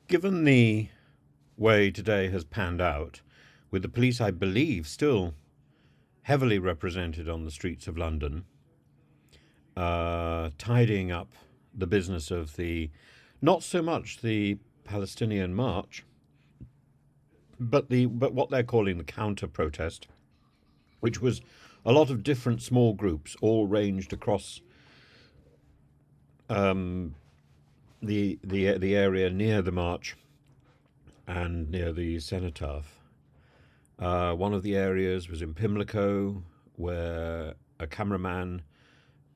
Given the way today has panned out, with the police, I believe, still heavily represented on the streets of London, tidying up the business of the, not so much the Palestinian march, but what they're calling the counter protest, which was a lot of different small groups, all ranged across the area near the march and near the cenotaph. One of the areas was in Pimlico, where a cameraman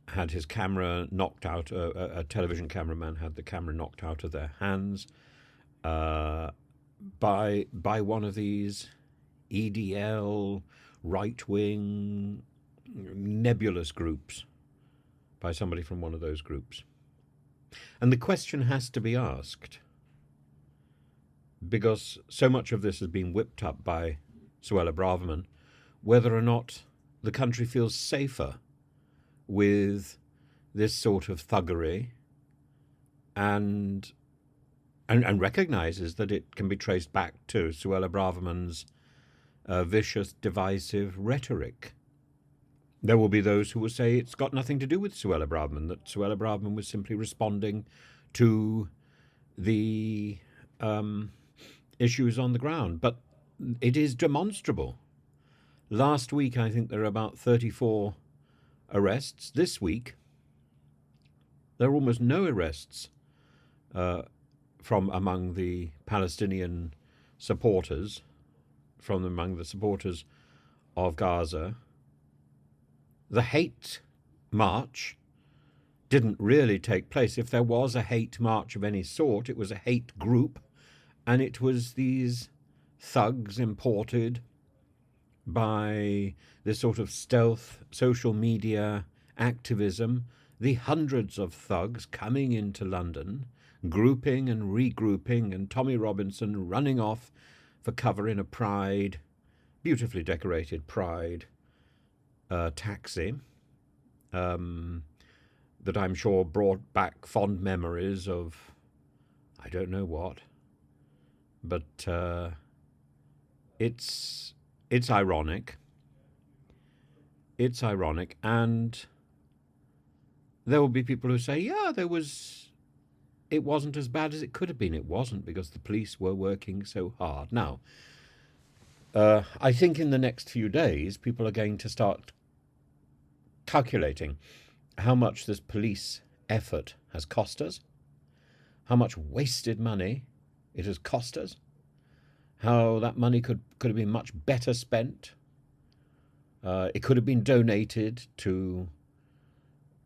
had his camera knocked out. A television cameraman had the camera knocked out of their hands by one of these EDL right wing nebulous groups, by somebody from one of those groups. And the question has to be asked, because so much of this has been whipped up by Suella Braverman, whether or not the country feels safer with this sort of thuggery and recognizes that it can be traced back to Suella Braverman's vicious, divisive rhetoric. There will be those who will say it's got nothing to do with Suella Braverman, that Suella Braverman was simply responding to the issues on the ground. But it is demonstrable. Last week, I think there were about 34 arrests. This week, there are almost no arrests from among the Palestinian supporters, from among the supporters of Gaza. The hate march didn't really take place. If there was a hate march of any sort, it was a hate group, and it was these thugs imported by this sort of stealth social media activism, the hundreds of thugs coming into London, grouping and regrouping, and Tommy Robinson running off for cover in a Pride, beautifully decorated Pride taxi that I'm sure brought back fond memories of I don't know what. But it's ironic. It's ironic, and there will be people who say, yeah, it wasn't as bad as it could have been. It wasn't, because the police were working so hard. Now, I think in the next few days, people are going to start calculating how much this police effort has cost us, how much wasted money it has cost us, how that money could have been much better spent. It could have been donated to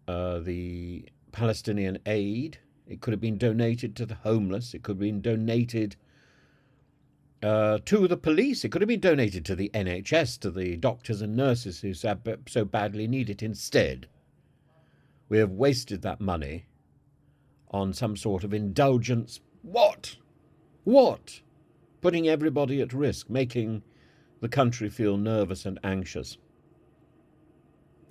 the Palestinian aid. It could have been donated to the homeless. It could have been donated to the police. It could have been donated to the NHS, to the doctors and nurses who so badly need it. Instead, we have wasted that money on some sort of indulgence. What? Putting everybody at risk, making the country feel nervous and anxious.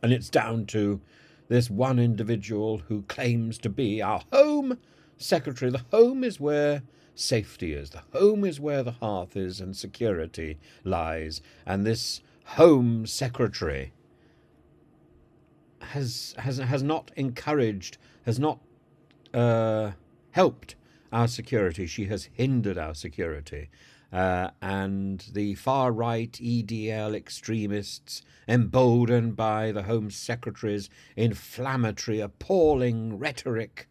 And it's down to this one individual who claims to be our Home Secretary. The home is where safety is. The home is where the hearth is and security lies. And this Home Secretary has not encouraged, has not helped our security. She has hindered our security. And the far-right EDL extremists, emboldened by the Home Secretary's inflammatory, appalling rhetoric.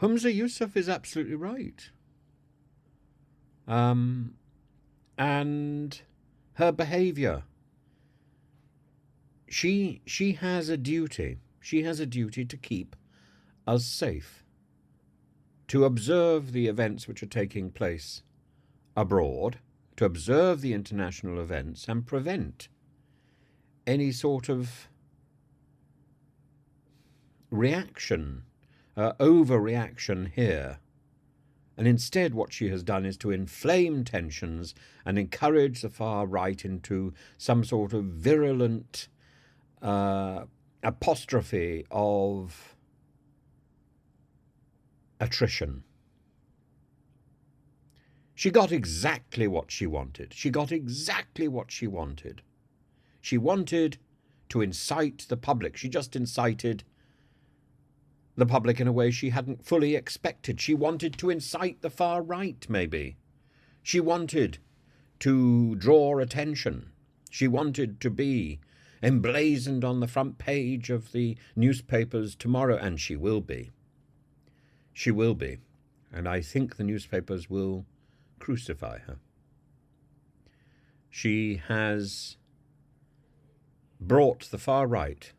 Humza Yousaf is absolutely right. And her behaviour. She has a duty. She has a duty to keep us safe, to observe the events which are taking place abroad, to observe the international events and prevent any sort of reaction, overreaction here. And instead what she has done is to inflame tensions and encourage the far right into some sort of virulent apostrophe of attrition. She got exactly what she wanted. She got exactly what she wanted. She wanted to incite the public. She just incited the public in a way she hadn't fully expected. She wanted to incite the far right, maybe. She wanted to draw attention. She wanted to be emblazoned on the front page of the newspapers tomorrow, and she will be. She will be. And I think the newspapers will crucify her. She has brought the far right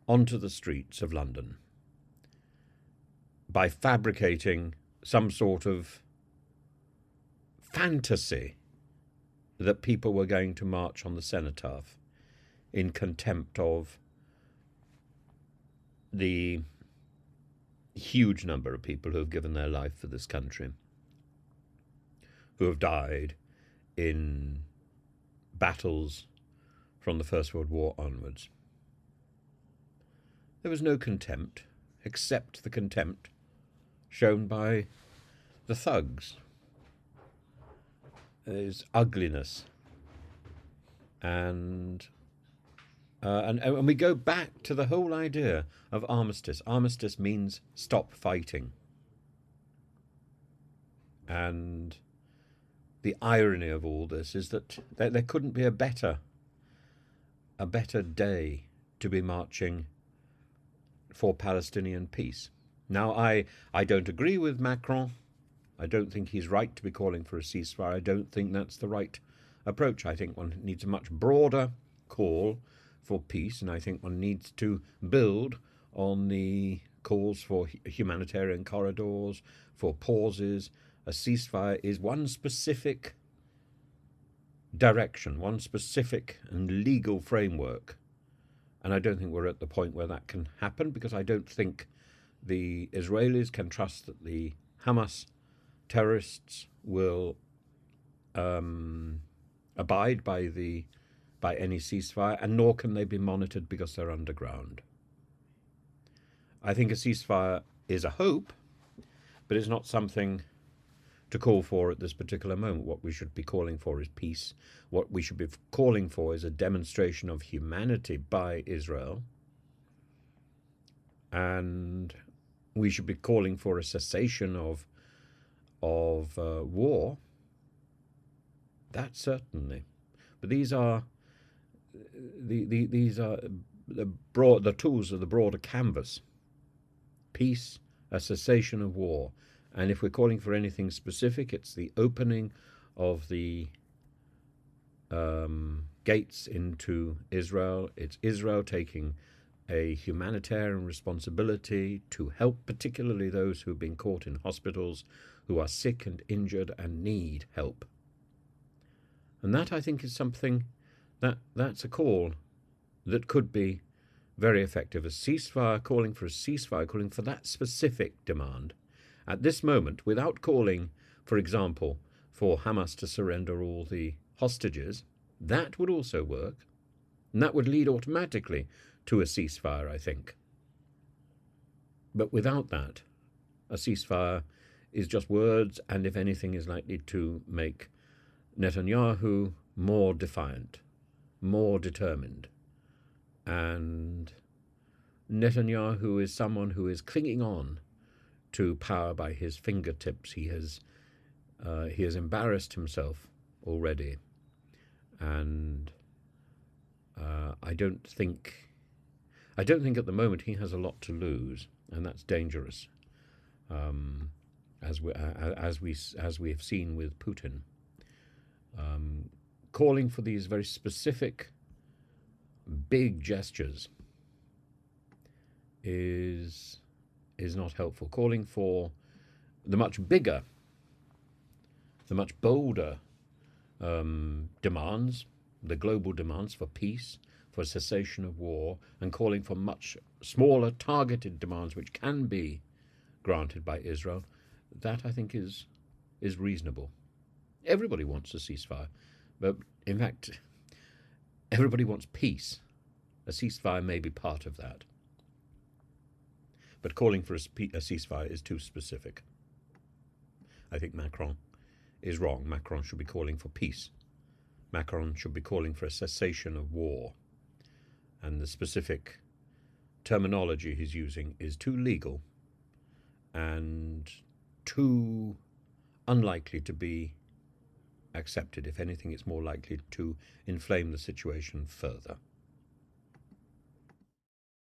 onto the streets of London by fabricating some sort of fantasy that people were going to march on the cenotaph in contempt of the huge number of people who have given their life for this country, who have died in battles from the First World War onwards. There was no contempt, except the contempt shown by the thugs. There's ugliness. And we go back to the whole idea of armistice. Armistice means stop fighting. And the irony of all this is that there couldn't be a better day to be marching for Palestinian peace. Now, I don't agree with Macron. I don't think he's right to be calling for a ceasefire. I don't think that's the right approach. I think one needs a much broader call for peace, and I think one needs to build on the calls for humanitarian corridors, for pauses. A ceasefire is one specific direction, one specific and legal framework. And I don't think we're at the point where that can happen, because I don't think the Israelis can trust that the Hamas terrorists will abide by any ceasefire, and nor can they be monitored because they're underground. I think a ceasefire is a hope, but it's not something to call for at this particular moment. What we should be calling for is peace. What we should be calling for is a demonstration of humanity by Israel. And we should be calling for a cessation of war. That certainly. But these are the tools of the broader canvas. Peace, a cessation of war. And if we're calling for anything specific, it's the opening of the gates into Israel. It's Israel taking a humanitarian responsibility to help particularly those who have been caught in hospitals, who are sick and injured and need help. And that, I think, is something that's a call that could be very effective. A ceasefire, calling for a ceasefire, calling for that specific demand at this moment, without calling, for example, for Hamas to surrender all the hostages. That would also work, and that would lead automatically to a ceasefire, I think. But without that, a ceasefire is just words, and if anything is likely to make Netanyahu more defiant, more determined. And Netanyahu is someone who is clinging on to power by his fingertips. He has embarrassed himself already, and I don't think at the moment he has a lot to lose, and that's dangerous, as we have seen with Putin. Calling for these very specific, big gestures is not helpful. Calling for the much bigger, the much bolder demands, the global demands for peace, for cessation of war, and calling for much smaller, targeted demands which can be granted by Israel, that I think is reasonable. Everybody wants a ceasefire, but in fact, everybody wants peace. A ceasefire may be part of that. But calling for a ceasefire is too specific. I think Macron is wrong. Macron should be calling for peace. Macron should be calling for a cessation of war. And the specific terminology he's using is too legal and too unlikely to be accepted. If anything, it's more likely to inflame the situation further.